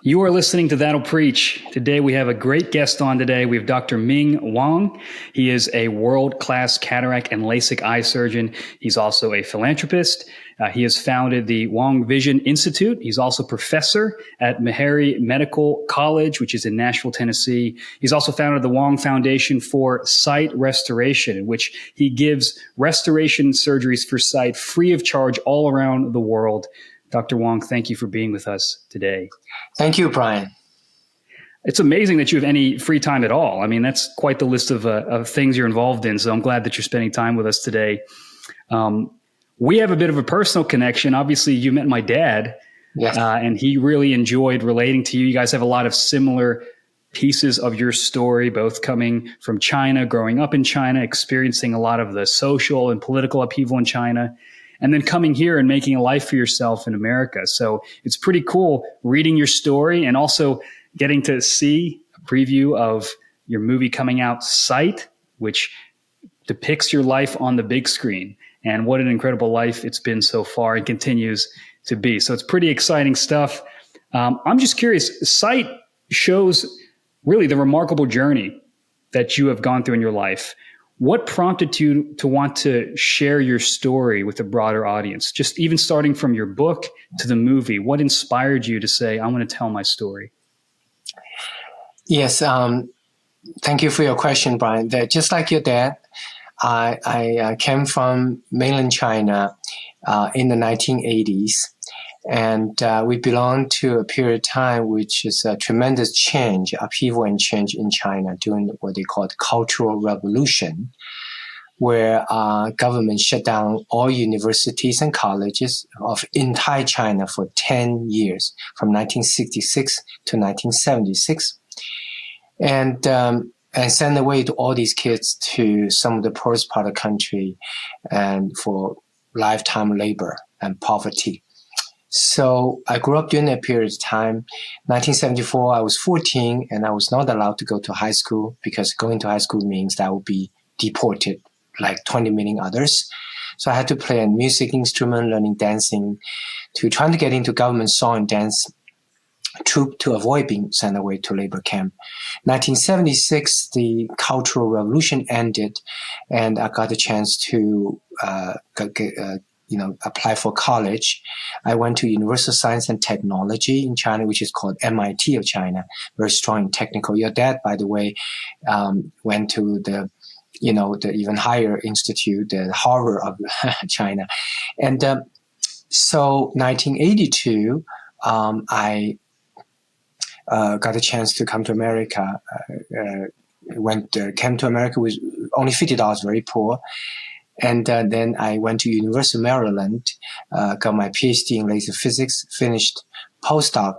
You are listening to That'll Preach. Today we have a great guest on today. We have Dr. Ming Wang. He is a world-class cataract and LASIK eye surgeon. He's also a philanthropist. He has founded the Wang Vision Institute. He's also professor at Meharry Medical College, which is in Nashville, Tennessee. He's also founded the Wang Foundation for Sight Restoration, in which he gives restoration surgeries for sight free of charge all around the world. Dr. Wang, thank you for being with us today. Thank you, Brian. It's amazing that you have any free time at all. I mean, that's quite the list of things you're involved in. So I'm glad that you're spending time with us today. We have a bit of a personal connection. Obviously, you met my dad, yes. And he really enjoyed relating to you. You guys have a lot of similar pieces of your story, both coming from China, growing up in China, experiencing a lot of the social and political upheaval in China, and then coming here and making a life for yourself in America. So it's pretty cool reading your story and also getting to see a preview of your movie coming out, Sight, which depicts your life on the big screen. And what an incredible life it's been so far and continues to be. So it's pretty exciting stuff. I'm just curious, Sight shows really the remarkable journey that you have gone through in your life. What prompted you to want to share your story with a broader audience? Just even starting from your book to the movie, what inspired you to say, I want to tell my story? Yes, thank you for your question, Brian. Just like your dad, I came from mainland China in the 1980s. And we belong to a period of time which is a tremendous change, upheaval and change in China during what they call the Cultural Revolution, where government shut down all universities and colleges of entire China for 10 years, from 1966 to 1976, and sent away to all these kids to some of the poorest part of the country and for lifetime labor and poverty. So I grew up during that period of time. 1974, I was 14 and I was not allowed to go to high school because going to high school means that I would be deported like 20 million others. So I had to play a music instrument, learning dancing, trying to get into government song and dance troupe to avoid being sent away to labor camp. 1976, the Cultural Revolution ended and I got a chance to apply for college. I went to University of Science and Technology in China, which is called MIT of China, very strong in technical. Your dad, by the way, went to the even higher institute, the Harvard of China. And so 1982, I got a chance to come to America. Came to America with only $50, very poor. And then I went to University of Maryland, got my PhD in laser physics, finished postdoc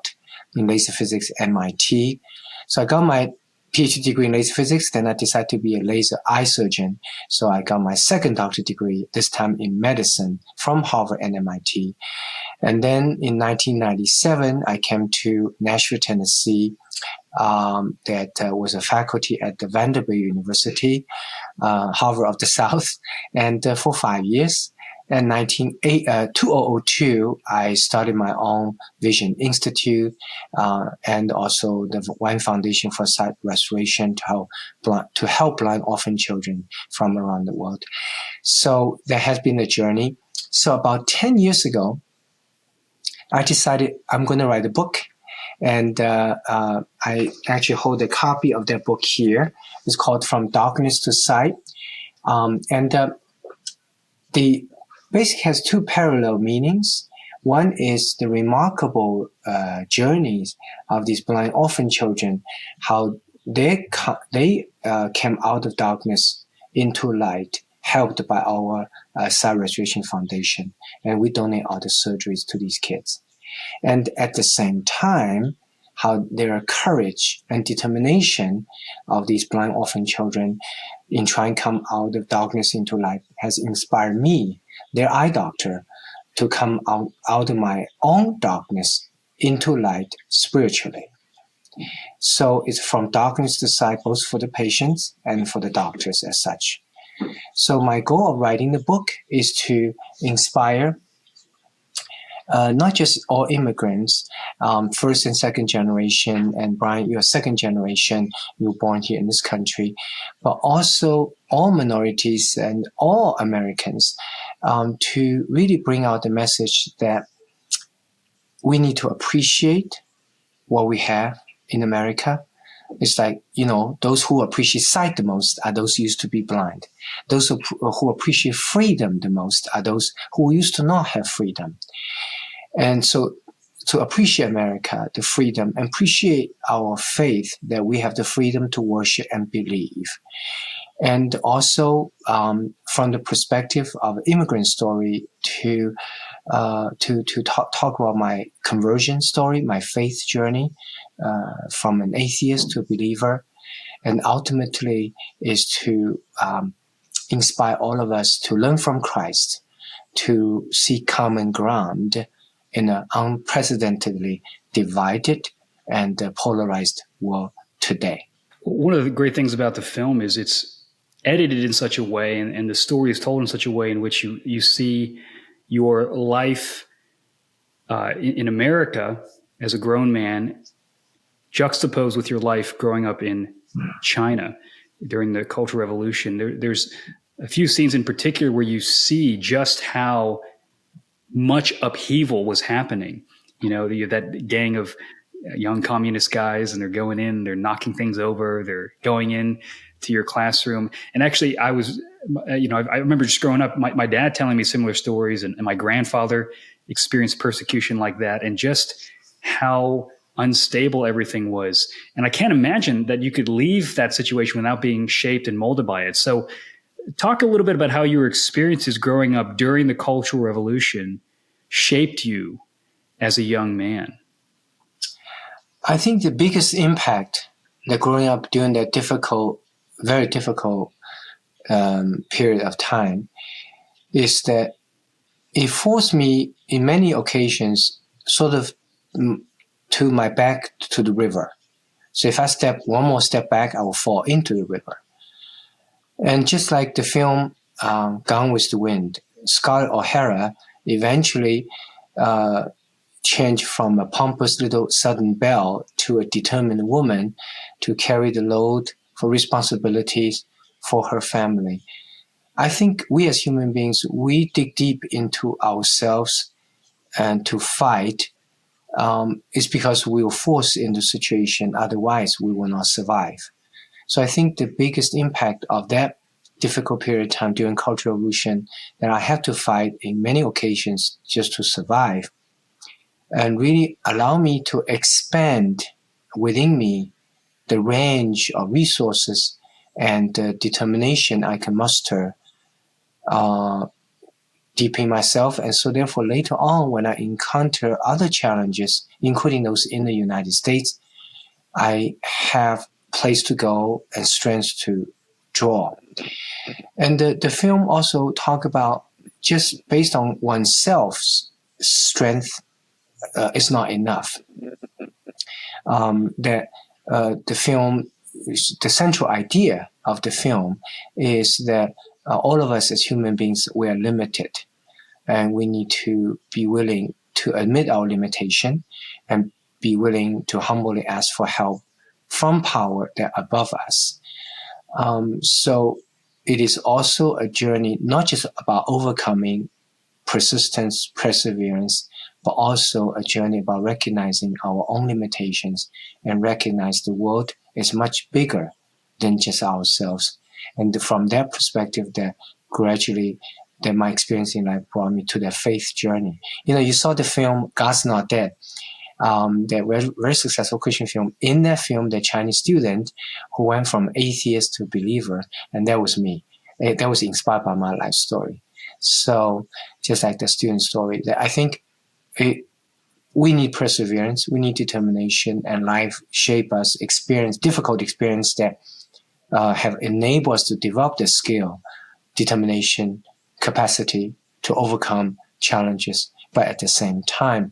in laser physics at MIT. So I got my PhD degree in laser physics, then I decided to be a laser eye surgeon. So I got my second doctorate degree, this time in medicine, from Harvard and MIT. And then in 1997, I came to Nashville, Tennessee, that was a faculty at the Vanderbilt University, Harvard of the South, and for 5 years. And 2002, I started my own Vision Institute, and also the Wang Foundation for Sight Restoration to help blind orphan children from around the world. So that has been a journey. So about 10 years ago, I decided I'm going to write a book. And I actually hold a copy of that book here. It's called From Darkness to Sight. The basic has two parallel meanings. One is the remarkable journeys of these blind orphan children, how they came out of darkness into light, helped by our Sight Restoration Foundation. And we donate all the surgeries to these kids. And at the same time, how their courage and determination of these blind orphan children in trying to come out of darkness into light has inspired me, their eye doctor, to come out of my own darkness into light spiritually. So it's from darkness to sight, both for the patients and for the doctors as such. So my goal of writing the book is to inspire not just all immigrants, first and second generation, and Brian, you're second generation, you were born here in this country, but also all minorities and all Americans, to really bring out the message that we need to appreciate what we have in America. It's like, those who appreciate sight the most are those who used to be blind. Those who appreciate freedom the most are those who used to not have freedom. And so to appreciate America, the freedom, and appreciate our faith that we have the freedom to worship and believe. And also from the perspective of immigrant story to talk about my conversion story, my faith journey, from an atheist to a believer, and ultimately is to inspire all of us to learn from Christ, to seek common ground in an unprecedentedly divided and polarized world today. One of the great things about the film is it's edited in such a way, and the story is told in such a way in which you see your life in America as a grown man juxtaposed with your life growing up in China during the Cultural Revolution. There's a few scenes in particular where you see just how much upheaval was happening. That gang of young communist guys, and they're going in, they're knocking things over, they're going in to your classroom. And actually, I remember just growing up, my dad telling me similar stories, and my grandfather experienced persecution like that, and just how unstable everything was. And I can't imagine that you could leave that situation without being shaped and molded by it. So talk a little bit about how your experiences growing up during the Cultural Revolution shaped you as a young man. I think the biggest impact that growing up during that very difficult period of time is that it forced me in many occasions sort of to my back to the river. So if I step one more step back, I will fall into the river. And just like the film Gone with the Wind, Scarlett O'Hara eventually changed from a pompous little Southern belle to a determined woman to carry the load for responsibilities for her family. I think we as human beings, we dig deep into ourselves and to fight. It's because we were forced into the situation. Otherwise, we will not survive. So I think the biggest impact of that difficult period of time during Cultural Revolution that I had to fight in many occasions just to survive, and really allow me to expand within me the range of resources and determination I can muster deep in myself. And so therefore later on, when I encounter other challenges, including those in the United States, I have place to go and strength to draw. And the film also talk about just based on oneself's strength is not enough. The film, the central idea of the film is that all of us as human beings, we are limited, and we need to be willing to admit our limitation and be willing to humbly ask for help from power that above us. So it is also a journey, not just about overcoming persistence, perseverance, but also a journey about recognizing our own limitations and recognize the world is much bigger than just ourselves. And from that perspective, that gradually, that my experience in life brought me to that faith journey. You saw the film God's Not Dead, that very, very successful Christian film. In that film, the Chinese student who went from atheist to believer, and that was me. That was inspired by my life story. So just like the student story, that I think we need perseverance, we need determination, and life shape us, difficult experience that have enabled us to develop the skill, determination, capacity to overcome challenges. But at the same time,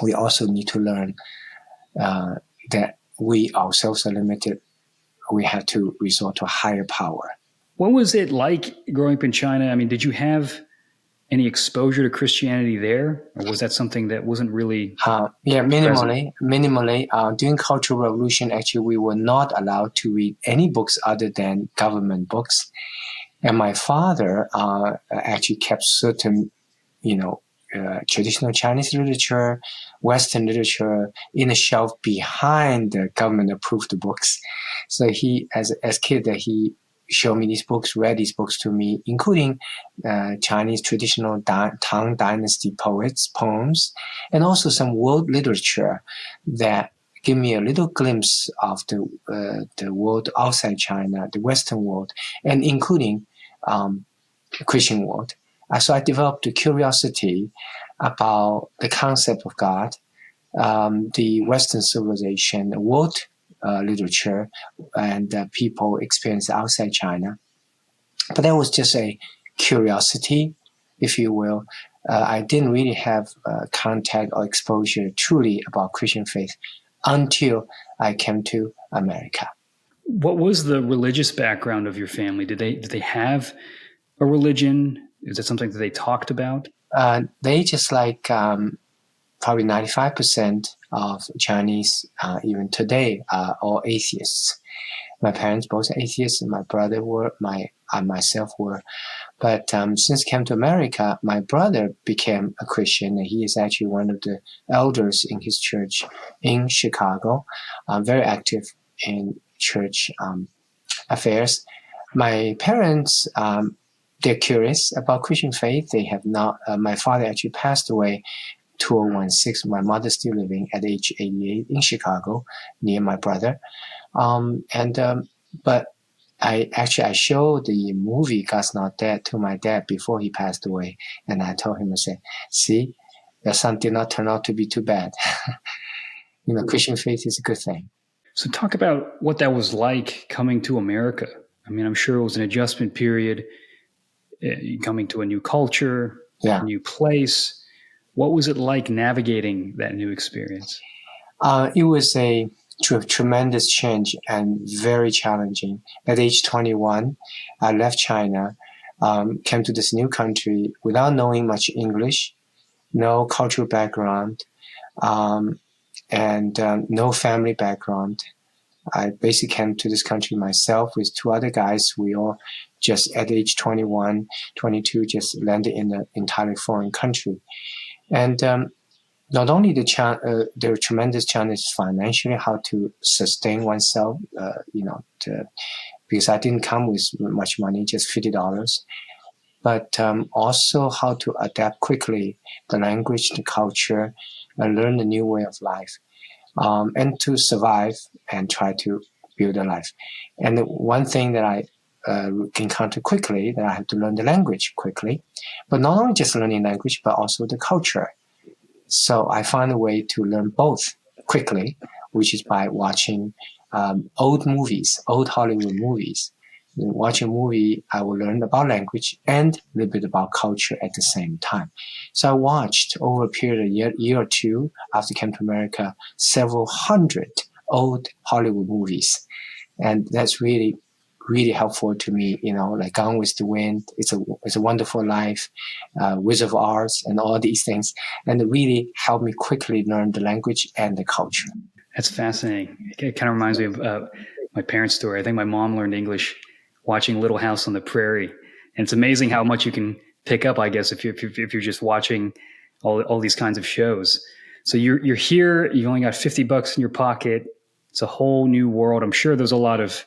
we also need to learn that we ourselves are limited. We have to resort to higher power. What was it like growing up in China? I mean, did you have any exposure to Christianity there, or was that something that wasn't really? Minimally. During Cultural Revolution, actually, we were not allowed to read any books other than government books. And my father actually kept certain, traditional Chinese literature, Western literature in a shelf behind the government-approved books. So he, as kid, he showed me these books, read these books to me, including Chinese traditional Tang Dynasty poems, and also some world literature that give me a little glimpse of the world outside China, the Western world, and including the Christian world. So I developed a curiosity about the concept of God, the Western civilization, the world literature, and people experience outside China. But that was just a curiosity, if you will. I didn't really have contact or exposure truly about Christian faith until I came to America. What was the religious background of your family? Did they have a religion? Is that something that they talked about? They just like probably 95% of Chinese, even today, are all atheists. My parents both atheists, and my brother were, myself were. But since I came to America, my brother became a Christian, and he is actually one of the elders in his church in Chicago, very active in church affairs. My parents, they're curious about Christian faith. They have not. My father actually passed away 2016. My mother's still living at age 88 in Chicago, near my brother. But I showed the movie God's Not Dead to my dad before he passed away, and I told him, I said, "See, your son did not turn out to be too bad." Christian faith is a good thing. So talk about what that was like coming to America. I mean, I'm sure it was an adjustment period, coming to a new culture, a new place. What was it like navigating that new experience? It was a tremendous change and very challenging. At age 21, I left China, came to this new country without knowing much English, no cultural background, and no family background. I basically came to this country myself with two other guys. We all just at age 21, 22, just landed in an entirely foreign country. And not only the tremendous challenge financially, how to sustain oneself, because I didn't come with much money, just $50, but also how to adapt quickly the language, the culture, and learn a new way of life, and to survive and try to build a life. And the one thing that I encounter quickly, that I have to learn the language quickly, but not only just learning language, but also the culture. So I found a way to learn both quickly, which is by watching old Hollywood movies. Watching a movie, I will learn about language and a little bit about culture at the same time. So I watched over a period of year or two after I came to America, several hundred old Hollywood movies. And that's really, really helpful to me, like Gone with the Wind, It's a Wonderful Life, Wizard of Oz, and all these things. And it really helped me quickly learn the language and the culture. That's fascinating. It kind of reminds me of my parents' story. I think my mom learned English watching Little House on the Prairie. And it's amazing how much you can pick up, I guess, if you're just watching all these kinds of shows. So you're here, you've only got $50 in your pocket. It's a whole new world. I'm sure there's a lot of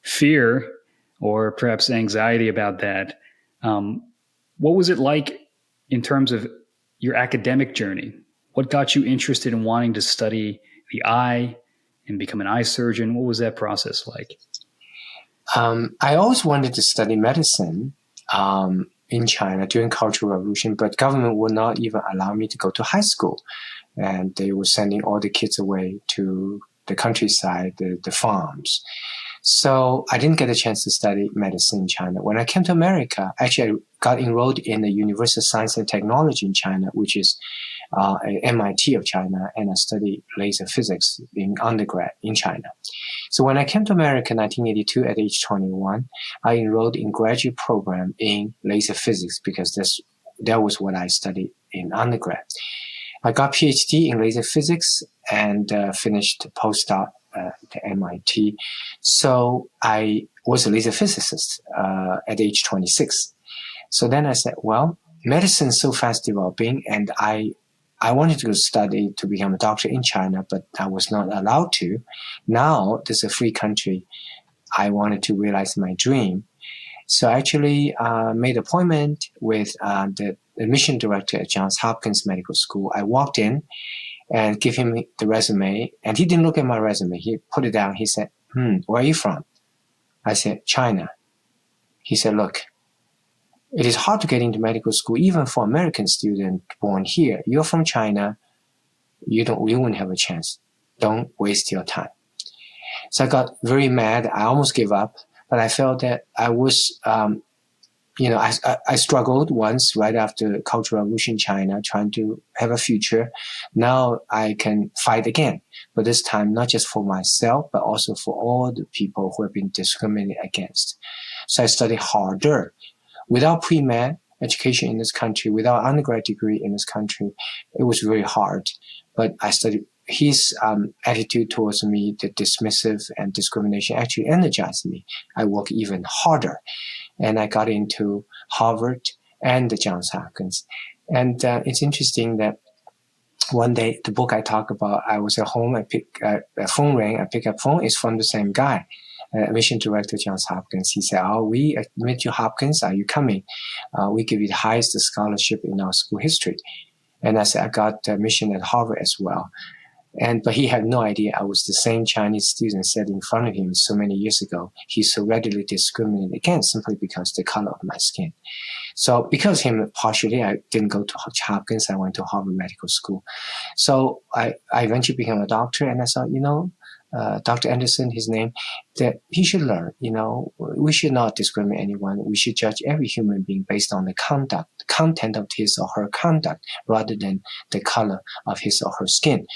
fear or perhaps anxiety about that. What was it like in terms of your academic journey? What got you interested in wanting to study the eye and become an eye surgeon? What was that process like? I always wanted to study medicine in China during Cultural Revolution, but government would not even allow me to go to high school. And they were sending all the kids away to the countryside, the farms. So I didn't get a chance to study medicine in China. When I came to America, actually I got enrolled in the University of Science and Technology in China, which is MIT of China, and I studied laser physics in undergrad in China. So when I came to America in 1982 at age 21, I enrolled in graduate program in laser physics because that's that was what I studied in undergrad. I got PhD in laser physics and finished postdoc at MIT. So I was a laser physicist at age 26. So then I said, well, medicine is so fast developing, and I wanted to go study to become a doctor in China, but I was not allowed to. Now, this is a free country. I wanted to realize my dream. So I actually made an appointment with the admission director at Johns Hopkins Medical School. I walked in and gave him the resume, and he didn't look at my resume. He put it down. He said, where are you from? I said, China. He said, look, it is hard to get into medical school, even for American students born here. You're from China. You won't have a chance. Don't waste your time. So I got very mad. I almost gave up, but I felt that I was, I struggled once right after the Cultural Revolution in China, trying to have a future. Now I can fight again, but this time not just for myself, but also for all the people who have been discriminated against. So I studied harder. Without pre-med education in this country, without undergrad degree in this country, it was very hard. But I studied. His attitude towards me, the dismissive and discrimination, actually energized me. I worked even harder, and I got into Harvard and the Johns Hopkins. And it's interesting that one day, the book I talk about, I was at home, a phone rang, I pick up phone, it's from the same guy, admission director, Johns Hopkins. He said, we admit you Hopkins, are you coming? We give you the highest scholarship in our school history. And I said, I got admission at Harvard as well. But he had no idea I was the same Chinese student sat in front of him so many years ago. He's so readily discriminated against simply because the color of my skin. So because him, partially, I didn't go to Hopkins. I went to Harvard Medical School. So I eventually became a doctor, and I thought, Dr. Anderson, his name, that he should learn, we should not discriminate anyone. We should judge every human being based on the content of his or her conduct, rather than the color of his or her skin.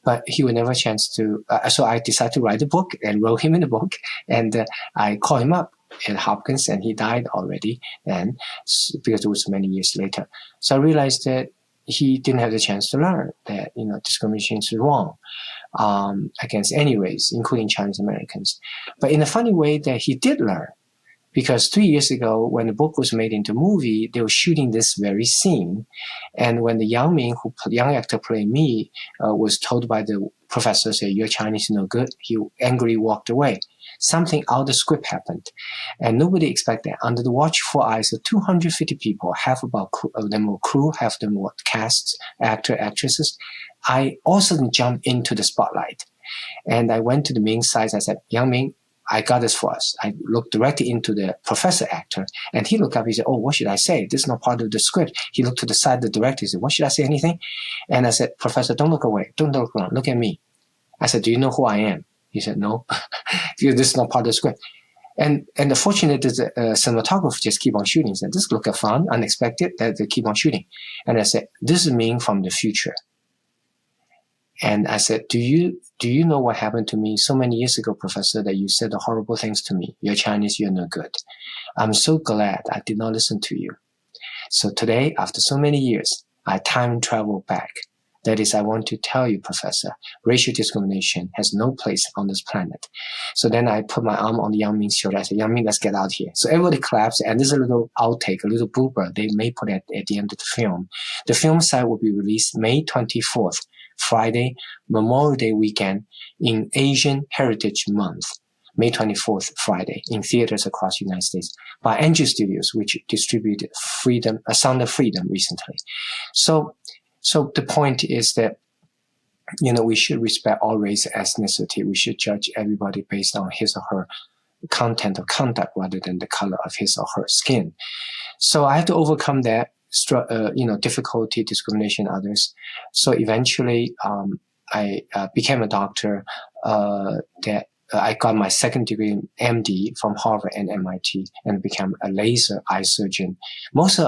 But he would never chance to, so I decided to write a book and wrote him in the book. And I called him up at Hopkins, and he died already then, because it was many years later. So I realized that he didn't have the chance to learn that, discrimination is wrong against any race, including Chinese Americans. But in a funny way that he did learn, because 3 years ago, when the book was made into movie, they were shooting this very scene. And when the young Ming, young actor played me, was told by the professor, say, your Chinese is no good, he angrily walked away. Something out of the script happened. And nobody expected that. Under the watchful eyes of 250 people, half of them were crew, half of them were casts, actresses, I also jumped into the spotlight. And I went to the Ming side. I said, young Ming, I got this for us. I looked directly into the professor actor, and he looked up. He said, what should I say? This is not part of the script. He looked to the side of the director. He said, what should I say? Anything? And I said, Professor, don't look away. Don't look around. Look at me. I said, do you know who I am? He said, no. This is not part of the script. And the fortunate is the cinematographer just keep on shooting. He said, this looked fun, unexpected, that they keep on shooting. And I said, this is Ming from the future. And I said, do you know what happened to me so many years ago, Professor, that you said the horrible things to me? You're Chinese, you're no good. I'm so glad I did not listen to you. So today, after so many years, I time travel back. That is, I want to tell you, Professor, racial discrimination has no place on this planet. So then I put my arm on Yang Ming's shoulder. I said, Yang Ming, let's get out here. So everybody claps, and there's a little outtake, a little blooper they may put at the end of the film. The film site will be released May 24th, Friday, Memorial Day weekend in Asian Heritage Month. May 24th, Friday, in theaters across the United States by Andrew Studios, which distributed Sound of Freedom recently. So the point is that, we should respect all race and ethnicity. We should judge everybody based on his or her content of conduct rather than the color of his or her skin. So I had to overcome that, difficulty, discrimination, others. So eventually, I became a doctor, I got my second degree in MD from Harvard and MIT and became a laser eye surgeon. Most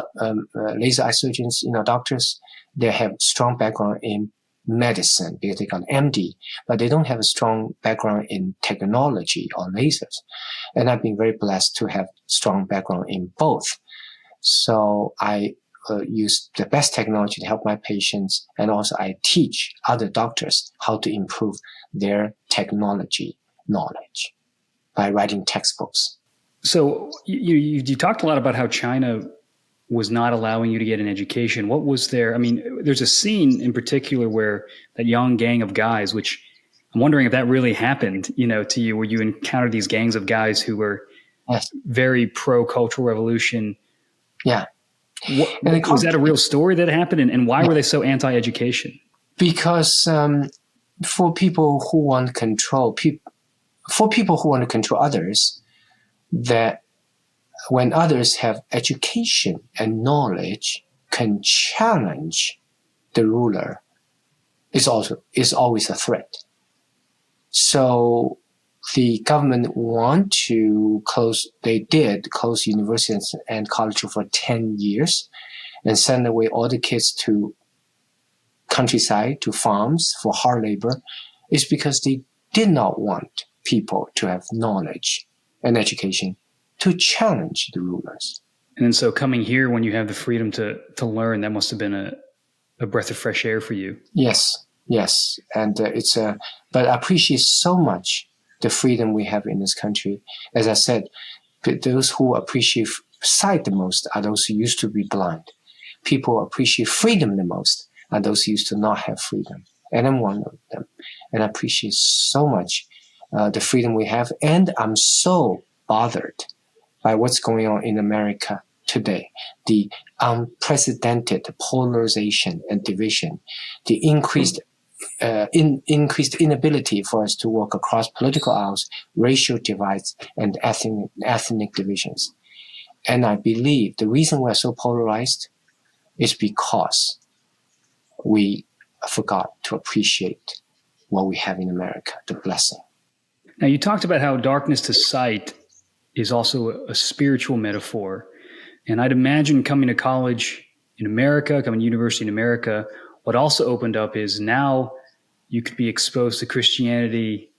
laser eye surgeons, doctors, they have strong background in medicine because they got MD, but they don't have a strong background in technology or lasers. And I've been very blessed to have strong background in both. So I use the best technology to help my patients, and also I teach other doctors how to improve their technology knowledge by writing textbooks. So you talked a lot about how China was not allowing you to get an education. What was there? I mean, there's a scene in particular where that young gang of guys, which I'm wondering if that really happened, to you, where you encountered these gangs of guys who were very pro-cultural revolution. Yeah. Was that a real story that happened? And why were they so anti-education? Because for people who want control, for people who want to control others, that when others have education and knowledge can challenge the ruler, is always a threat. So the government did close universities and colleges for 10 years and send away all the kids to countryside, to farms for hard labor. It's because they did not want people to have knowledge and education to challenge the rulers. And then so coming here, when you have the freedom to learn, that must have been a breath of fresh air for you. Yes. And but I appreciate so much the freedom we have in this country. As I said, those who appreciate sight the most are those who used to be blind. People who appreciate freedom the most are those who used to not have freedom. And I'm one of them. And I appreciate so much the freedom we have. And I'm so bothered by what's going on in America today. The unprecedented polarization and division, the increased inability for us to work across political aisles, racial divides, and ethnic divisions. And I believe the reason we're so polarized is because we forgot to appreciate what we have in America, the blessing. Now, you talked about how darkness to sight is also a spiritual metaphor. And I'd imagine coming to college in America, coming to university in America, what also opened up is now you could be exposed to Christianity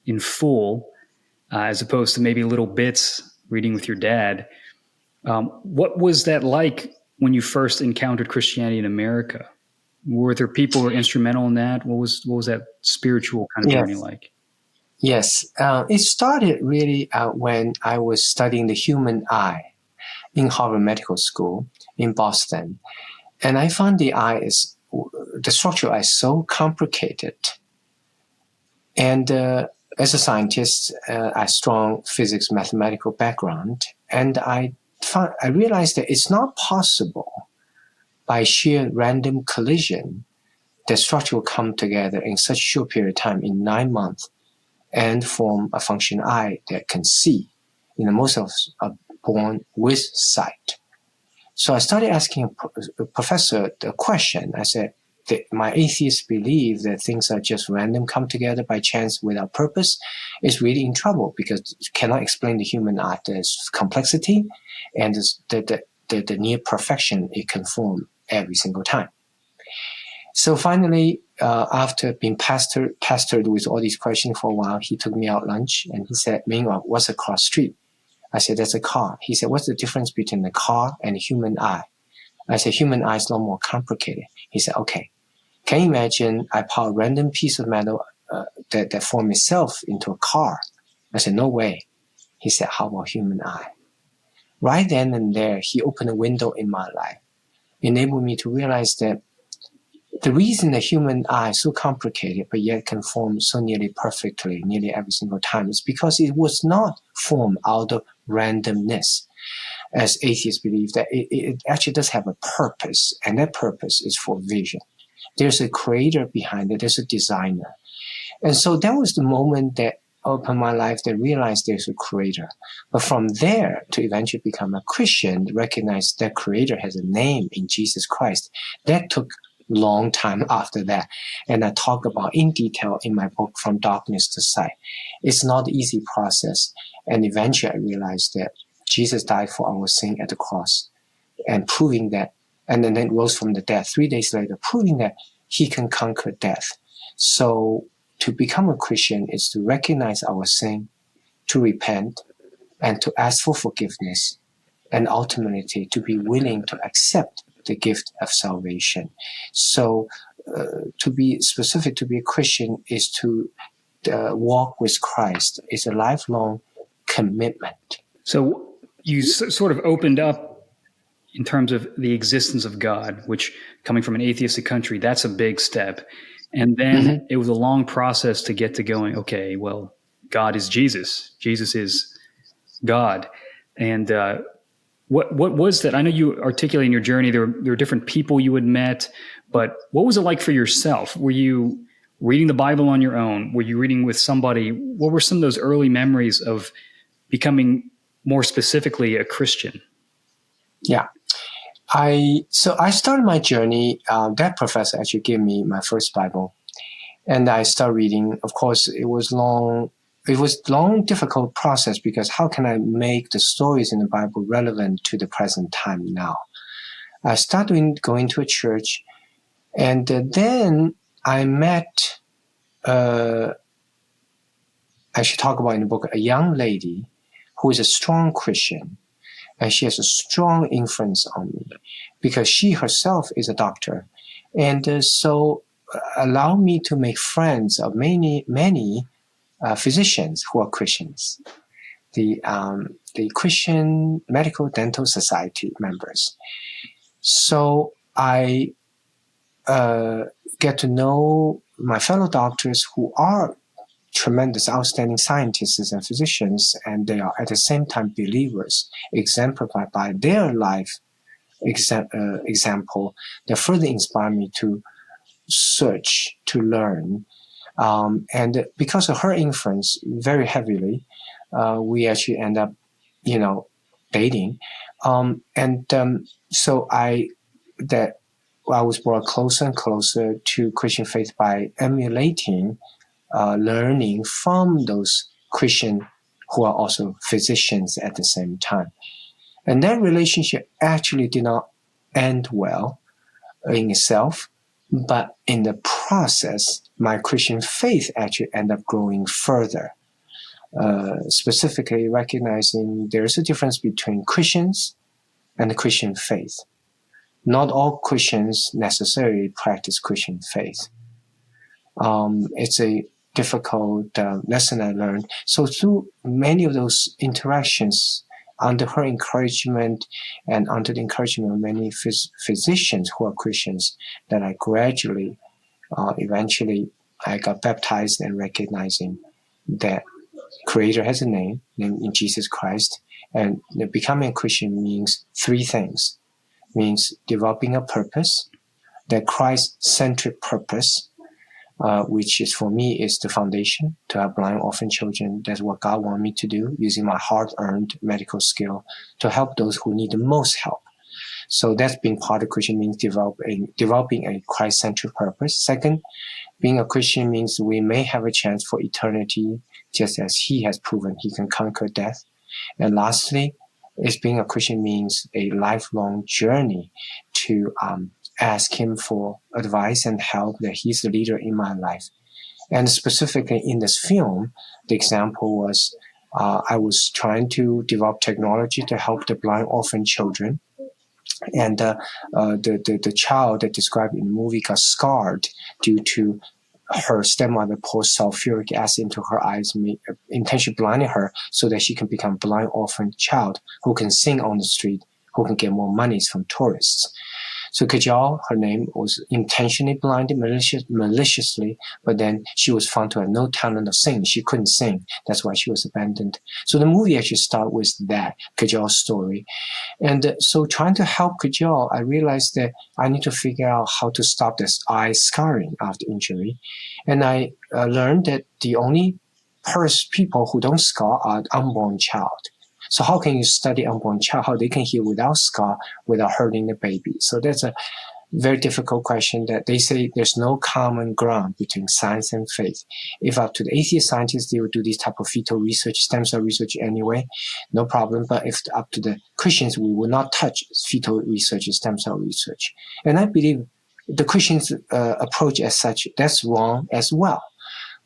in full, as opposed to maybe little bits reading with your dad. What was that like when you first encountered Christianity in America? Were there people who were instrumental in that? What was that spiritual kind of journey like? Yes. It started really when I was studying the human eye in Harvard Medical School in Boston. And I found the structural eye so complicated. And as a scientist, I have strong physics, mathematical background. And I realized that it's not possible by sheer random collision that structure will come together in such a short period of time, in 9 months, and form a functional eye that can see. Most of us are born with sight. So I started asking a professor the question. I said, my atheist belief that things are just random, come together by chance without purpose, is really in trouble because it cannot explain the human eye. There's complexity and the near perfection it can form every single time. So finally, after being pestered with all these questions for a while, he took me out lunch and he said, Ming Wang, what's across street? I said, that's a car. He said, what's the difference between the car and the human eye? I said, human eye is a lot more complicated. He said, okay. Can you imagine I pour a random piece of metal that forms itself into a car? I said, no way. He said, how about human eye? Right then and there, he opened a window in my life, enabled me to realize that the reason the human eye is so complicated but yet can form so nearly perfectly nearly every single time is because it was not formed out of randomness. As atheists believe that it actually does have a purpose, and that purpose is for vision. There's a creator behind it, there's a designer. And so that was the moment that opened my life that realized there's a creator. But from there to eventually become a Christian, recognize that creator has a name in Jesus Christ, that took long time after that. And I talk about in detail in my book, From Darkness to Sight. It's not an easy process. And eventually I realized that Jesus died for our sin at the cross and proving that, and then rose from the dead 3 days later, proving that he can conquer death. So to become a Christian is to recognize our sin, to repent, and to ask for forgiveness, and ultimately to be willing to accept the gift of salvation. So to be specific, to be a Christian is to walk with Christ. It's a lifelong commitment. So you sort of opened up in terms of the existence of God, which coming from an atheistic country, that's a big step. And then it was a long process to get to going, okay, well, God is Jesus. Jesus is God. And what was that? I know you articulate in your journey, there were different people you had met, but what was it like for yourself? Were you reading the Bible on your own? Were you reading with somebody? What were some of those early memories of becoming more specifically a Christian? Yeah. I started my journey. That professor actually gave me my first Bible, and I started reading. Of course, it was long, difficult process, because how can I make the stories in the Bible relevant to the present time now? I started going to a church, and then I met. I should talk about in the book a young lady who is a strong Christian. And she has a strong influence on me because she herself is a doctor. And so allow me to make friends of many physicians who are Christians, the Christian Medical Dental Society members. So I get to know my fellow doctors who are tremendous, outstanding scientists and physicians, and they are at the same time believers, exemplified by their life example that further inspire me to search, to learn. And because of her influence very heavily, we actually end up, dating. So I was brought closer and closer to Christian faith by emulating learning from those Christians who are also physicians at the same time. And that relationship actually did not end well in itself, but in the process, my Christian faith actually ended up growing further, specifically recognizing there's a difference between Christians and the Christian faith. Not all Christians necessarily practice Christian faith. It's a difficult lesson I learned. So through many of those interactions, under her encouragement and under the encouragement of many physicians who are Christians, that I gradually, eventually, I got baptized and recognizing that Creator has a name in Jesus Christ. And becoming a Christian means three things. Means developing a purpose, that Christ-centric purpose, which is for me is the foundation to have blind orphan children. That's what God wanted me to do, using my hard-earned medical skill to help those who need the most help. So that's being part of Christian means developing a Christ-centric purpose. Second, being a Christian means we may have a chance for eternity, just as He has proven He can conquer death. And lastly, being a Christian means a lifelong journey to ask Him for advice and help, that He's the leader in my life. And specifically in this film, the example was I was trying to develop technology to help the blind orphan children. And the child that described in the movie got scarred due to her stepmother poured sulfuric acid into her eyes, intentionally blinding her so that she can become a blind orphan child who can sing on the street, who can get more monies from tourists. So Kajal, her name, was intentionally blinded maliciously, but then she was found to have no talent of singing. She couldn't sing. That's why she was abandoned. So the movie actually starts with that, Kajal's story. And so trying to help Kajal, I realized that I need to figure out how to stop this eye scarring after injury. And I learned that the only people who don't scar are unborn child. So how can you study unborn child, how they can heal without scar, without hurting the baby? So that's a very difficult question that they say there's no common ground between science and faith. If up to the atheist scientists, they would do this type of fetal research, stem cell research anyway, no problem. But if up to the Christians, we will not touch fetal research and stem cell research. And I believe the Christians' approach as such, that's wrong as well.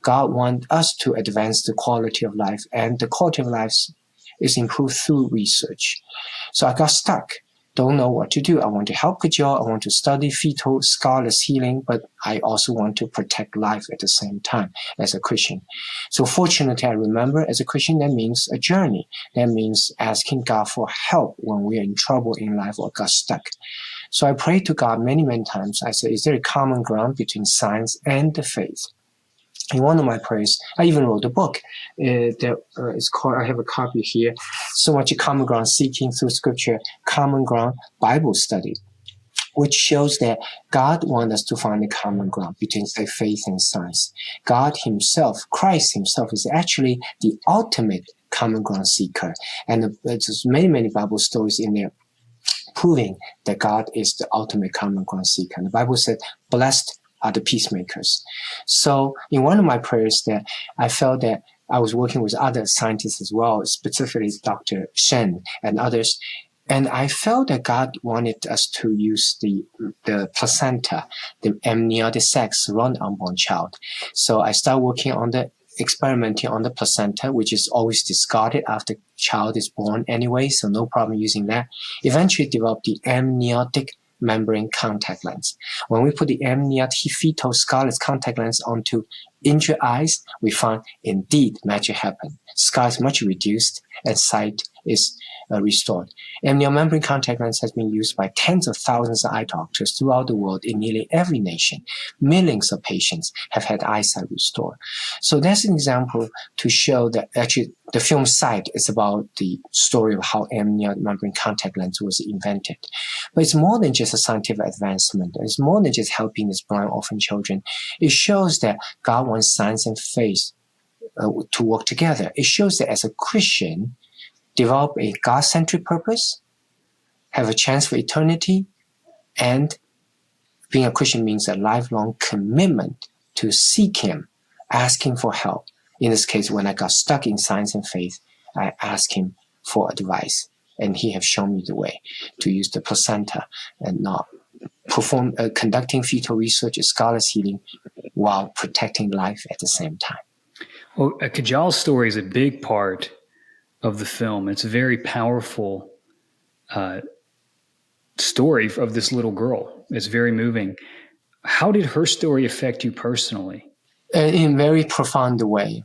God wants us to advance the quality of life, and the quality of life is improved through research. So I got stuck don't know what to do. I want to help Kajal. I want to study fetal scarless healing, but I also want to protect life at the same time as a Christian. So fortunately, I remember as a Christian, that means a journey. That means asking God for help when we are in trouble in life or got stuck. So I prayed to God many, many times. I said, is there a common ground between science and the faith? In one of my prayers, I even wrote a book. It's called, I have a copy here, So Much Common Ground Seeking Through Scripture, Common Ground Bible Study, which shows that God wants us to find a common ground between say, faith and science. God himself, Christ himself, is actually the ultimate common ground seeker. And there's many, many Bible stories in there proving that God is the ultimate common ground seeker. And the Bible said, blessed are the peacemakers. So in one of my prayers that I felt that I was working with other scientists as well, specifically Dr. Shen and others, and I felt that God wanted us to use the placenta, the amniotic sac surrounding unborn child. So I started working on experimenting on the placenta, which is always discarded after child is born anyway, so no problem using that. Eventually developed the amniotic membrane contact lens. When we put the amniotic fetal scarlet contact lens onto injured eyes, we found indeed magic happened. Scar is much reduced and sight is restored. Amniotic membrane contact lens has been used by tens of thousands of eye doctors throughout the world in nearly every nation. Millions of patients have had eyesight restored. So that's an example to show that actually the film Sight is about the story of how amniotic membrane contact lens was invented. But it's more than just a scientific advancement. It's more than just helping these blind orphan children. It shows that God wants science and faith to work together. It shows that as a Christian, develop a God-centric purpose, have a chance for eternity, and being a Christian means a lifelong commitment to seek Him, ask Him for help. In this case, when I got stuck in science and faith, I asked Him for advice, and He has shown me the way to use the placenta and not conducting fetal research, scholar's healing, while protecting life at the same time. Well, Kajal's story is a big part of the film. It's a very powerful story of this little girl. It's very moving. How did her story affect you personally? In a very profound way.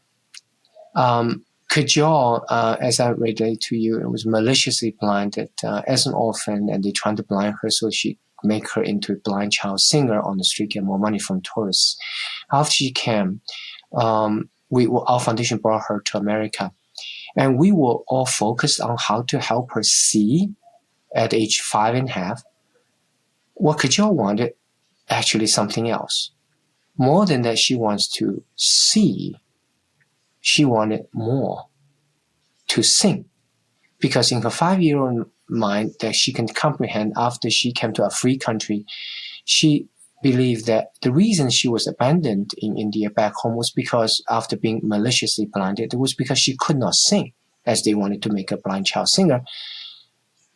Kajal, as I relate to you, it was maliciously blinded as an orphan, and they tried to blind her so she make her into a blind child singer on the street, get more money from tourists. After she came, our foundation brought her to America. And we were all focused on how to help her see at age 5.5. What Kajal wanted, actually something else. More than that, she wants to see. She wanted more, to sing. Because in her 5-year-old mind that she can comprehend after she came to a free country, she believed that the reason she was abandoned in India back home was because after being maliciously blinded, it was because she could not sing, as they wanted to make a blind child singer.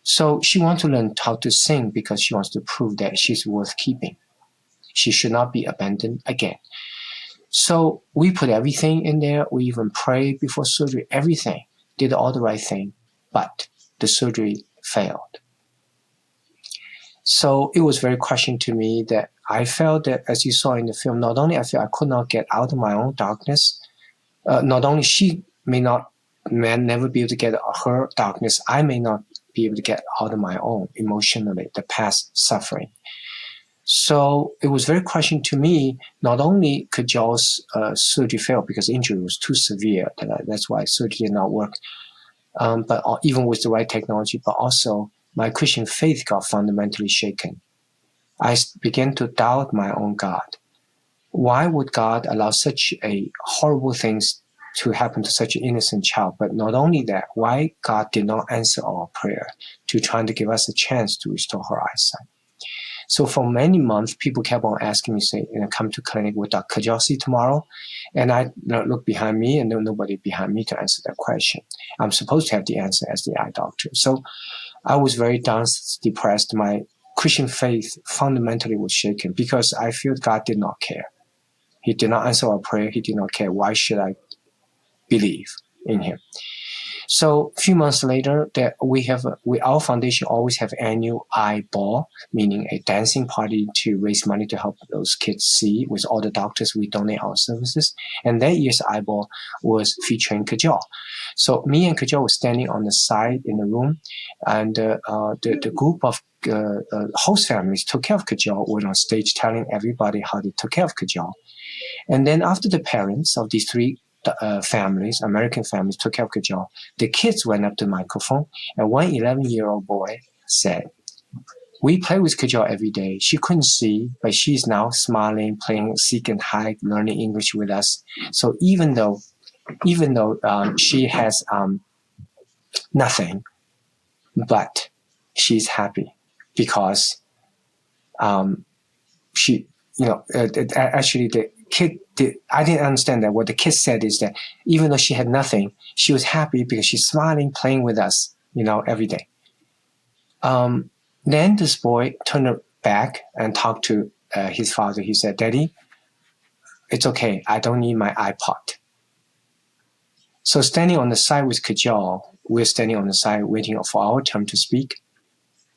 So she wants to learn how to sing because she wants to prove that she's worth keeping. She should not be abandoned again. So we put everything in there. We even prayed before surgery, everything, did all the right thing, but the surgery failed. So it was very crushing to me that I felt that, as you saw in the film, not only I felt I could not get out of my own darkness, not only she may never be able to get her darkness, I may not be able to get out of my own emotionally, the past suffering. So it was very crushing to me. Not only Kajal's surgery failed because the injury was too severe, that's why surgery did not work, but even with the right technology, but also my Christian faith got fundamentally shaken. I began to doubt my own God. Why would God allow such a horrible things to happen to such an innocent child? But not only that, why God did not answer our prayer to trying to give us a chance to restore her eyesight? So for many months, people kept on asking me, say, come to clinic with Dr. Kajal see tomorrow? And I look behind me and there was nobody behind me to answer that question. I'm supposed to have the answer as the eye doctor. So I was very down, depressed. My Christian faith fundamentally was shaken because I feel God did not care. He did not answer our prayer. He did not care. Why should I believe in Him? So a few months later, that our foundation always have annual eye ball, meaning a dancing party to raise money to help those kids see. With all the doctors, we donate our services. And that year's eye ball was featuring Kajal. So me and Kajal were standing on the side in the room, and the group of host families took care of Kajal, went on stage telling everybody how they took care of Kajal. And then after the parents of these three families, American families, took care of Kajal, the kids went up to the microphone, and one 11-year-old boy said, "We play with Kajal every day. She couldn't see, but she's now smiling, playing seek and hide, learning English with us. So even though she has nothing, but she's happy because she, actually the kid I didn't understand that. What the kid said is that even though she had nothing, she was happy because she's smiling, playing with us, every day." Then this boy turned back and talked to his father. He said, "Daddy, it's okay. I don't need my iPod." So standing on the side with Kajal, we're standing on the side waiting for our turn to speak.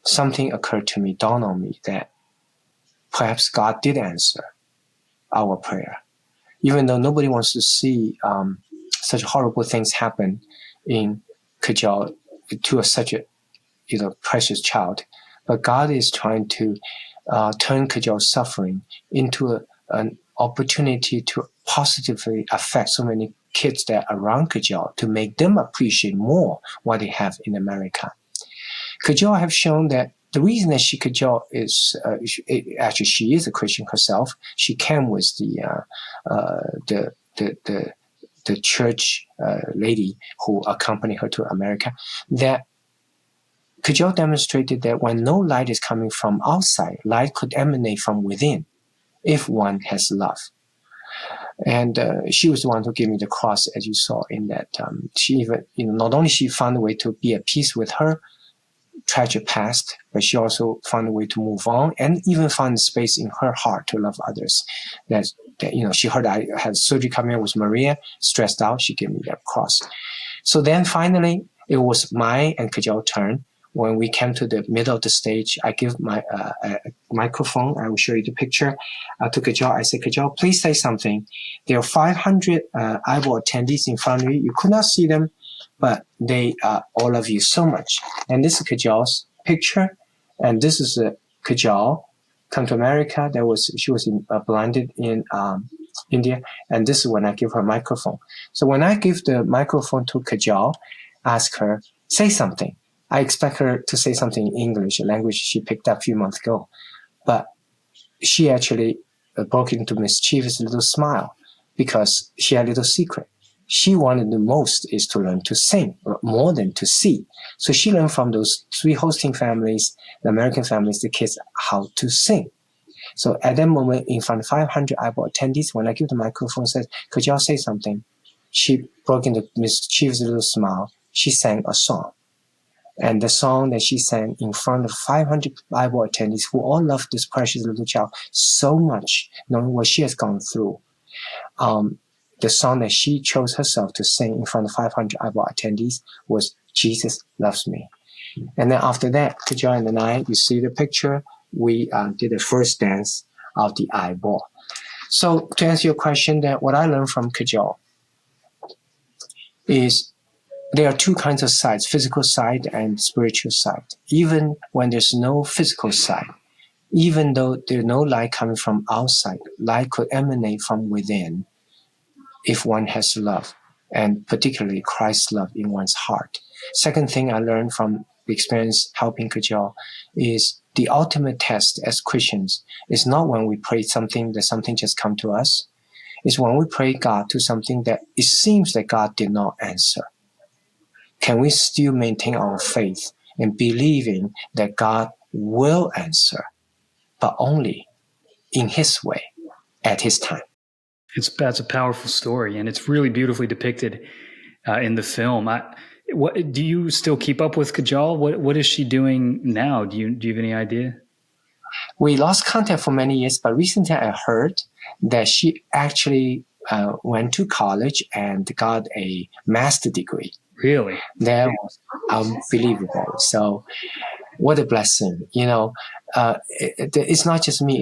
Something occurred to me, dawned on me that perhaps God did answer our prayer. Even though nobody wants to see such horrible things happen in Kajal to such a precious child, but God is trying to turn Kajal's suffering into an opportunity to positively affect so many kids that are around Kajal, to make them appreciate more what they have in America. Kajal have shown that the reason that Kajal is actually she is a Christian herself. She came with the church lady who accompanied her to America. That Kajal demonstrated that when no light is coming from outside, light could emanate from within, if one has love. And she was the one who gave me the cross, as you saw in that. She even, not only she found a way to be at peace with her tragic past, but she also found a way to move on, and even found space in her heart to love others. That she heard I had surgery coming up with Maria, stressed out. She gave me that cross. So then finally, it was my and Kajal's turn. When we came to the middle of the stage, I give my microphone. I will show you the picture. To Kajal, I said, "Kajal, please say something." There are 500 eyeball attendees in front of you. You could not see them, but they all love you so much. And this is Kajal's picture, and this is Kajal come to America. She was blinded in India, and this is when I give her microphone. So when I give the microphone to Kajal, ask her, say something. I expect her to say something in English, a language she picked up a few months ago. But she actually broke into mischievous little smile because she had a little secret. She wanted the most is to learn to sing more than to see. So she learned from those three hosting families, the American families, the kids, how to sing. So at that moment, in front of 500 eyeball attendees, when I give the microphone, said, "Could y'all say something?" She broke into mischievous little smile. She sang a song. And the song that she sang in front of 500 eyeball attendees who all loved this precious little child so much, knowing what she has gone through. The song that she chose herself to sing in front of 500 eyeball attendees was "Jesus Loves Me." And then after that, Kajal and I, you see the picture, we did the first dance of the eyeball. So to answer your question, that what I learned from Kajal is there are two kinds of sides, physical side and spiritual side. Even when there's no physical side, even though there's no light coming from outside, light could emanate from within if one has love, and particularly Christ's love in one's heart. Second thing I learned from the experience helping Kajal is the ultimate test as Christians is not when we pray something that something just come to us. It's when we pray God to something that it seems that God did not answer. Can we still maintain our faith in believing that God will answer, but only in His way, at His time? That's a powerful story, and it's really beautifully depicted in the film. Do you still keep up with Kajal? What is she doing now? Do you have any idea? We lost contact for many years, but recently I heard that she actually went to college and got a master's degree Really? That was unbelievable. So what a blessing. It's not just me,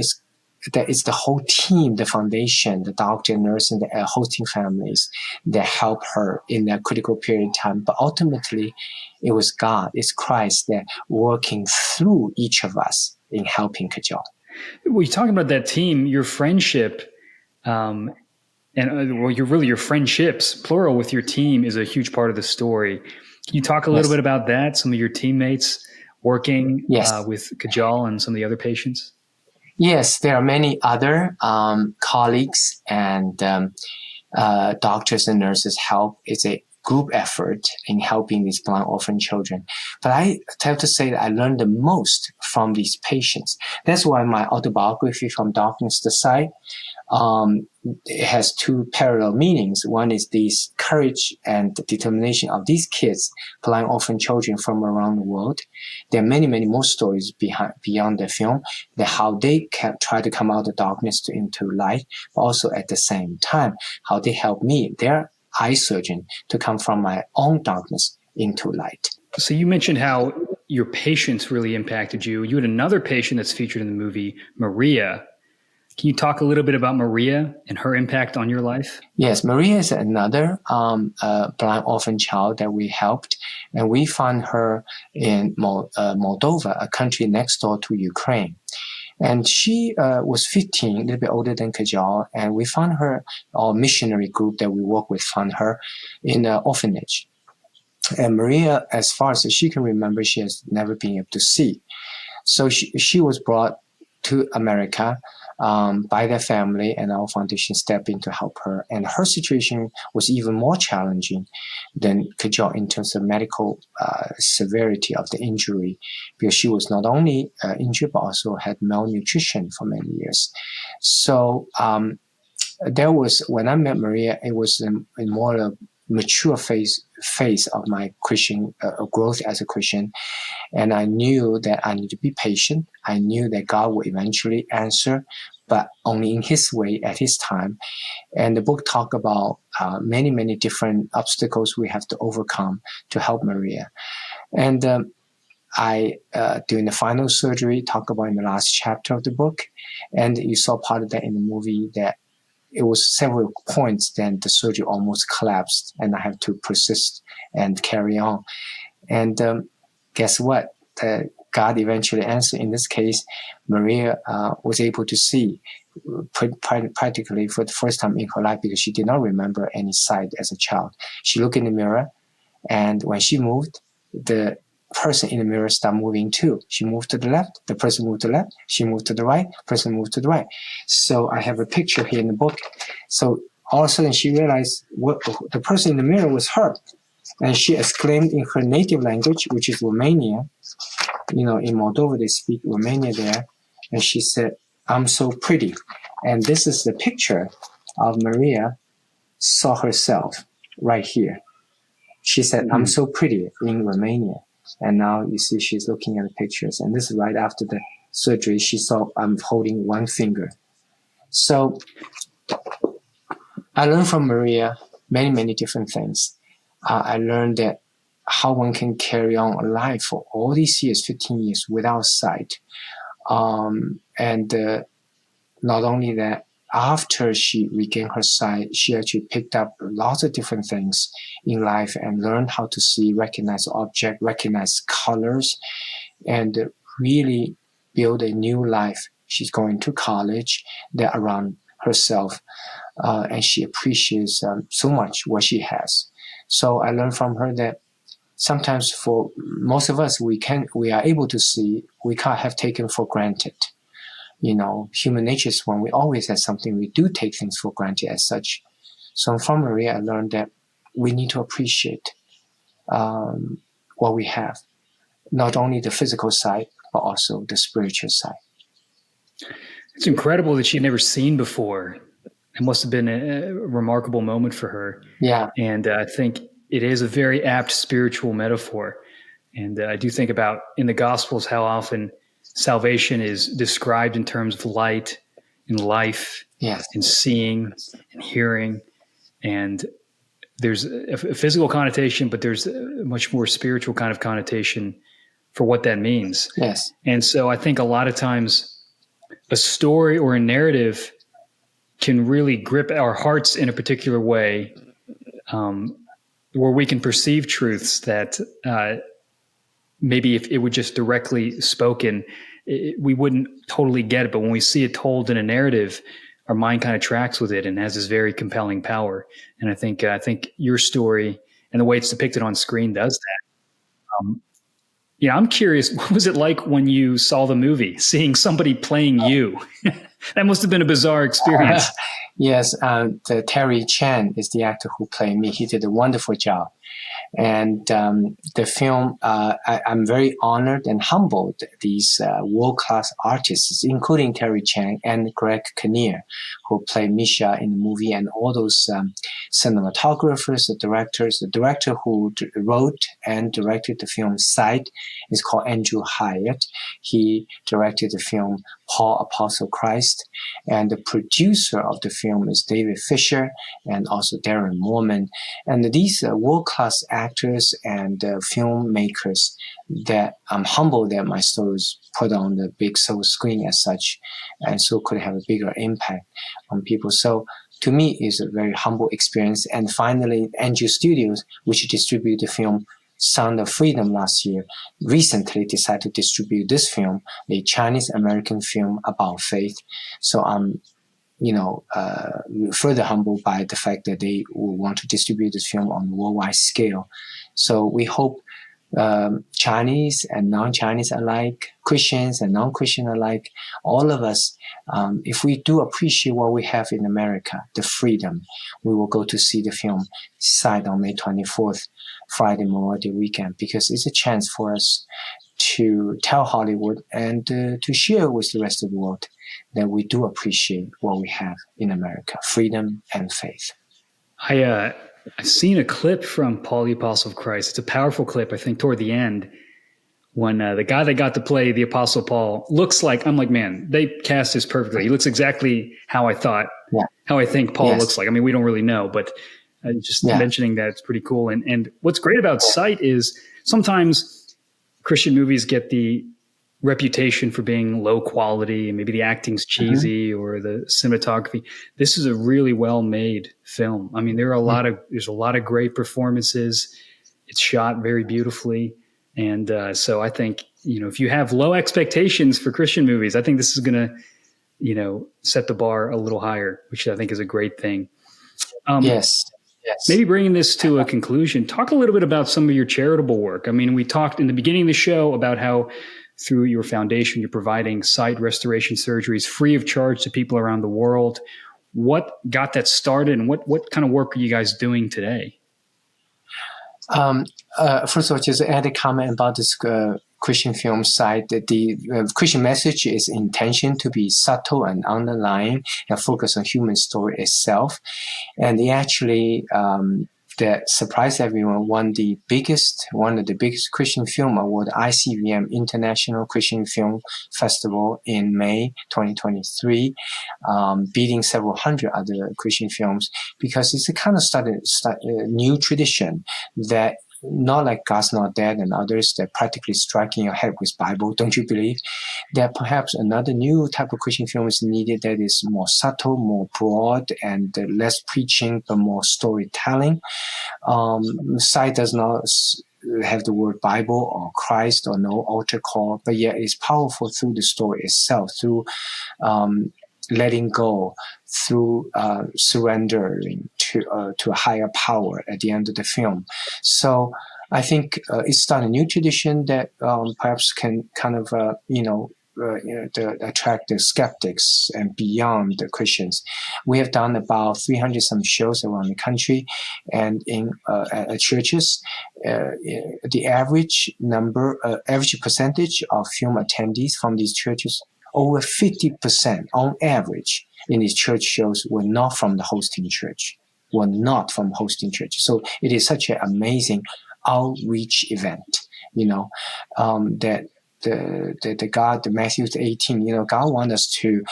it's the whole team, the foundation, the doctor, nurse, and the hosting families that help her in that critical period of time. But ultimately, it was God, it's Christ that working through each of us in helping Kajal. Well, you're talking about that team, your friendship, your friendships, plural, with your team is a huge part of the story. Can you talk a little bit about that? Some of your teammates working with Kajal and some of the other patients? Yes, there are many other colleagues and doctors and nurses help. It's a group effort in helping these blind orphan children. But I have to say that I learned the most from these patients. That's why my autobiography, From Darkness to Sight, it has two parallel meanings. One is this courage and determination of these kids, blind orphan children from around the world. There are many, many more stories beyond the film, that how they can try to come out of darkness into light, but also at the same time, how they help me, their eye surgeon, to come from my own darkness into light. So you mentioned how your patients really impacted you. You had another patient that's featured in the movie, Maria. Can you talk a little bit about Maria and her impact on your life? Yes, Maria is another blind orphan child that we helped, and we found her in Moldova, a country next door to Ukraine. And she was 15, a little bit older than Kajal, and we found her, our missionary group that we work with found her in an orphanage. And Maria, as far as she can remember, she has never been able to see. So she was brought to America by their family, and our foundation stepped in to help her. And her situation was even more challenging than Kajal in terms of medical severity of the injury, because she was not only injured, but also had malnutrition for many years. So there was, when I met Maria, it was in more a mature phase of my Christian growth as a Christian. And I knew that I need to be patient. I knew that God would eventually answer, but only in His way at His time. And the book talk about many, many different obstacles we have to overcome to help Maria. And I, during the final surgery, talk about in the last chapter of the book, and you saw part of that in the movie, that it was several points, then the surgery almost collapsed, and I have to persist and carry on. And guess what? God eventually answered. In this case, Maria was able to see practically for the first time in her life, because she did not remember any sight as a child. She looked in the mirror, and when she moved, the person in the mirror started moving too. She moved to the left, the person moved to the left, she moved to the right, person moved to the right. So I have a picture here in the book. So all of a sudden she realized what the person in the mirror was her. And she exclaimed in her native language, which is Romania. In Moldova, they speak Romania there. And she said, "I'm so pretty." And this is the picture of Maria saw herself right here. She said, "I'm so pretty" in Romania. And now you see she's looking at the pictures. And this is right after the surgery. She saw I'm holding one finger. So I learned from Maria many, many different things. I learned that how one can carry on a life for all these years, 15 years, without sight. And not only that, after she regained her sight, she actually picked up lots of different things in life and learned how to see, recognize objects, recognize colors, and really build a new life. She's going to college, that around herself, and she appreciates so much what she has. So I learned from her that sometimes for most of us, we are able to see, we can't have taken for granted. Human nature is one. We always have something. We do take things for granted as such. So from Maria, I learned that we need to appreciate what we have, not only the physical side, but also the spiritual side. It's incredible that she'd never seen before. It must have been a remarkable moment for her. Yeah. And I think it is a very apt spiritual metaphor. And I do think about in the Gospels how often salvation is described in terms of light and life, yes, and seeing and hearing. And there's a physical connotation, but there's a much more spiritual kind of connotation for what that means. Yes. And so I think a lot of times a story or a narrative can really grip our hearts in a particular way, where we can perceive truths that maybe if it were just directly spoken, we wouldn't totally get it. But when we see it told in a narrative, our mind kind of tracks with it and has this very compelling power. And I think your story and the way it's depicted on screen does that. I'm curious, what was it like when you saw the movie, seeing somebody playing you? That must have been a bizarre experience. Yes, the Terry Chan is the actor who played me. He did a wonderful job. And the film, I'm very honored and humbled these world-class artists, including Terry Chan and Greg Kinnear, who played Misha in the movie, and all those cinematographers, the directors. The director who wrote and directed the film Sight is called Andrew Hyatt. He directed the film Paul Apostle Christ. And the producer of the film is David Fisher and also Darren Moorman. And these world-class actors and filmmakers that I'm humbled that my story was put on the big silver screen as such, and so could have a bigger impact on people. So to me, it's a very humble experience. And finally, Angel Studios, which distributed the film Sound of Freedom last year, recently decided to distribute this film, a Chinese-American film about faith. So I'm further humbled by the fact that they will want to distribute this film on a worldwide scale. So we hope Chinese and non-Chinese alike, Christians and non-Christian alike, all of us, if we do appreciate what we have in America, the freedom, we will go to see the film Sight on May 24th, Friday Memorial Day weekend, because it's a chance for us to tell Hollywood and to share with the rest of the world that we do appreciate what we have in America, freedom and faith. I've seen a clip from Paul the Apostle of Christ. It's a powerful clip, I think, toward the end, when the guy that got to play the Apostle Paul looks like, I'm like, man, they cast this perfectly. He looks exactly how I thought, how I think Paul looks like. I mean, we don't really know, but just mentioning that, it's pretty cool. And what's great about Sight is sometimes Christian movies get the reputation for being low quality, and maybe the acting's cheesy or the cinematography. This is a really well-made film. I mean, there's a lot of great performances. It's shot very beautifully. And so I think, if you have low expectations for Christian movies, I think this is going to, set the bar a little higher, which I think is a great thing. Yes. Maybe bringing this to a conclusion, talk a little bit about some of your charitable work. I mean, we talked in the beginning of the show about how through your foundation, you're providing sight restoration surgeries free of charge to people around the world. What got that started, and what kind of work are you guys doing today? First of all, just add a comment about this Christian film Sight. The Christian message is intention to be subtle and underlying and focus on human story itself. And they actually, that surprised everyone, one of the biggest Christian film award, ICVM International Christian Film Festival in May 2023, beating several hundred other Christian films, because it's a kind of new tradition that, not like God's Not Dead and others that practically striking your head with Bible, don't you believe? That perhaps another new type of Christian film is needed that is more subtle, more broad, and less preaching, but more storytelling. Sight does not have the word Bible or Christ or no altar call, but yet it's powerful through the story itself, through letting go, through surrendering to a higher power at the end of the film. So I think it started a new tradition that perhaps can kind of attract the skeptics and beyond the Christians. We have done about 300 some shows around the country, and in at churches, the average percentage of film attendees from these churches, over 50% on average in these church shows, were not from the hosting church. So it is such an amazing outreach event, that the God, the Matthew 18, God wants us to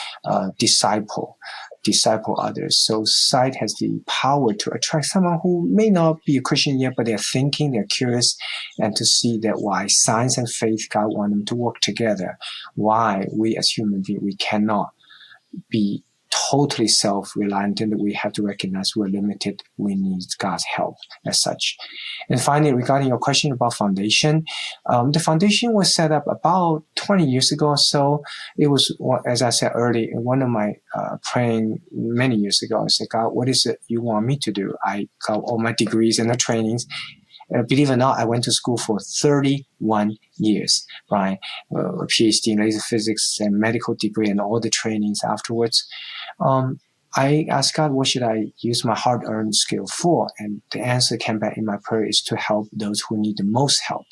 disciple disciple others. So sight has the power to attract someone who may not be a Christian yet, but they're thinking, they're curious, and to see that why science and faith, God want them to work together. Why we as human beings, we cannot be totally self-reliant, and that we have to recognize we're limited. We need God's help as such. And finally, regarding your question about foundation, the foundation was set up about 20 years ago or so. It was, as I said earlier, in one of my praying many years ago, I said, God, what is it you want me to do? I got all my degrees and the trainings. Believe it or not, I went to school for 31 years, right? A PhD in laser physics and medical degree and all the trainings afterwards. I asked God, what should I use my hard-earned skill for? And the answer came back in my prayer is to help those who need the most help.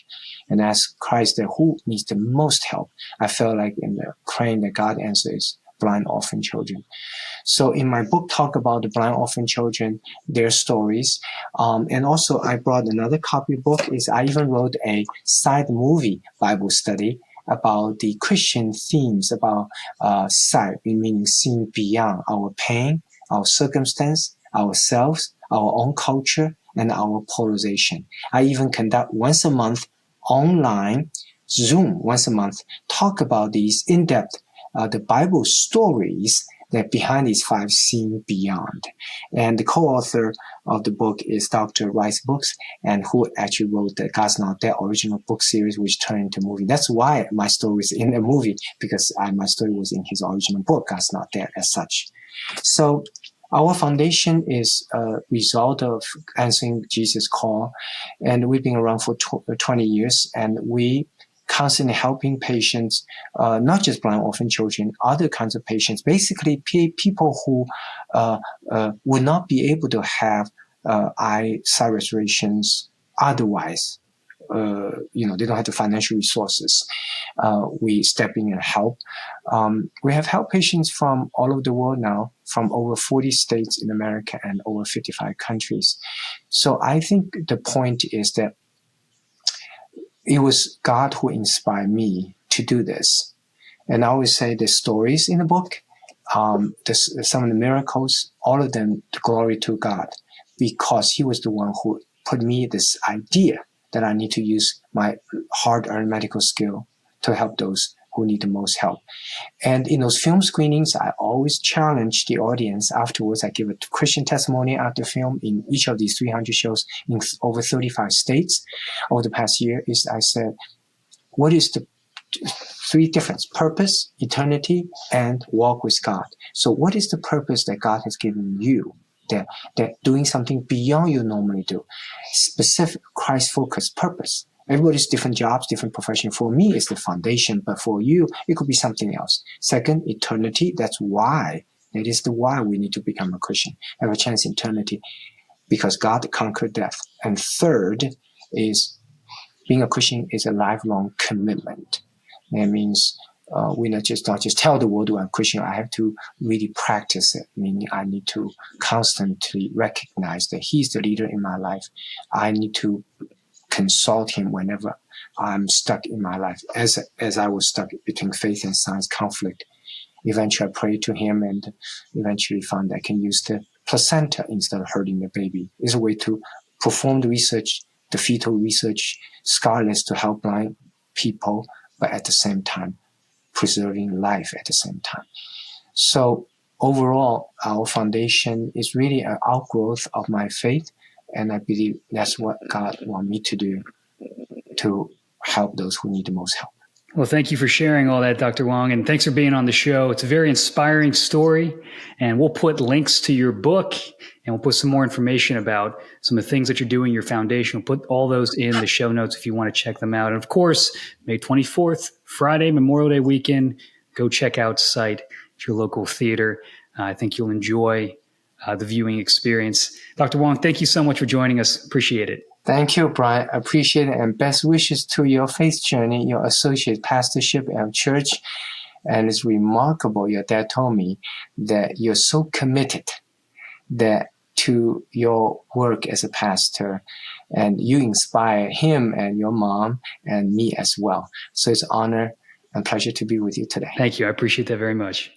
And ask Christ that who needs the most help. I felt like in the praying that God answer is blind orphan children. So in my book, talk about the blind orphan children, their stories. And also I brought another copy book. I even wrote a side movie Bible study about the Christian themes about sight, meaning seeing beyond our pain, our circumstance, ourselves, our own culture, and our polarization. I even conduct once a month online, Zoom once a month, talk about these in-depth, the Bible stories that behind these 5 seeing beyond. And the co-author of the book is Dr. Rice Books, and who actually wrote the God's Not Dead original book series, which turned into a movie. That's why my story is in a movie, because my story was in his original book, God's Not Dead, as such. So our foundation is a result of answering Jesus' call, and we've been around for 20 years, and we constantly helping patients, not just blind orphan children, other kinds of patients, basically people who would not be able to have eyesight restorations otherwise. They don't have the financial resources. We step in and help. We have helped patients from all over the world now, from over 40 states in America and over 55 countries. So I think the point is that it was God who inspired me to do this. And I always say the stories in the book, some of the miracles, all of them, the glory to God, because he was the one who put me this idea that I need to use my hard-earned medical skill to help those who need the most help. And in those film screenings, I always challenge the audience afterwards. I give a Christian testimony after film in each of these 300 shows in over 35 states over the past year. I said, what is the 3 difference? Purpose, eternity, and walk with God. So what is the purpose that God has given you? That doing something beyond you normally do. Specific Christ-focused purpose. Everybody's different jobs, different profession. For me, it's the foundation, but for you, it could be something else. Second, eternity. That's why. It is the why we need to become a Christian. Have a chance in eternity, because God conquered death. And third is being a Christian is a lifelong commitment. That means we not just tell the world I'm a Christian. I have to really practice it. Meaning I need to constantly recognize that he's the leader in my life. I need to consult him whenever I'm stuck in my life, as I was stuck between faith and science conflict. Eventually I prayed to him and eventually found I can use the placenta instead of hurting the baby. It's a way to perform the research, the fetal research, scarless, to help blind people, but at the same time preserving life at the same time. So overall, our foundation is really an outgrowth of my faith. And I believe that's what God wants me to do, to help those who need the most help. Well, thank you for sharing all that, Dr. Wang, and thanks for being on the show. It's a very inspiring story, and we'll put links to your book, and we'll put some more information about some of the things that you're doing, your foundation. We'll put all those in the show notes if you want to check them out. And of course, May 24th, Friday, Memorial Day weekend, go check out Sight at your local theater. I think you'll enjoy the viewing experience. Dr. Wang, thank you so much for joining us. Appreciate it. Thank you, Brian. Appreciate it. And best wishes to your faith journey, your associate pastorship and church. And it's remarkable. Your dad told me that you're so committed to your work as a pastor, and you inspire him and your mom and me as well. So it's an honor and pleasure to be with you today. Thank you. I appreciate that very much.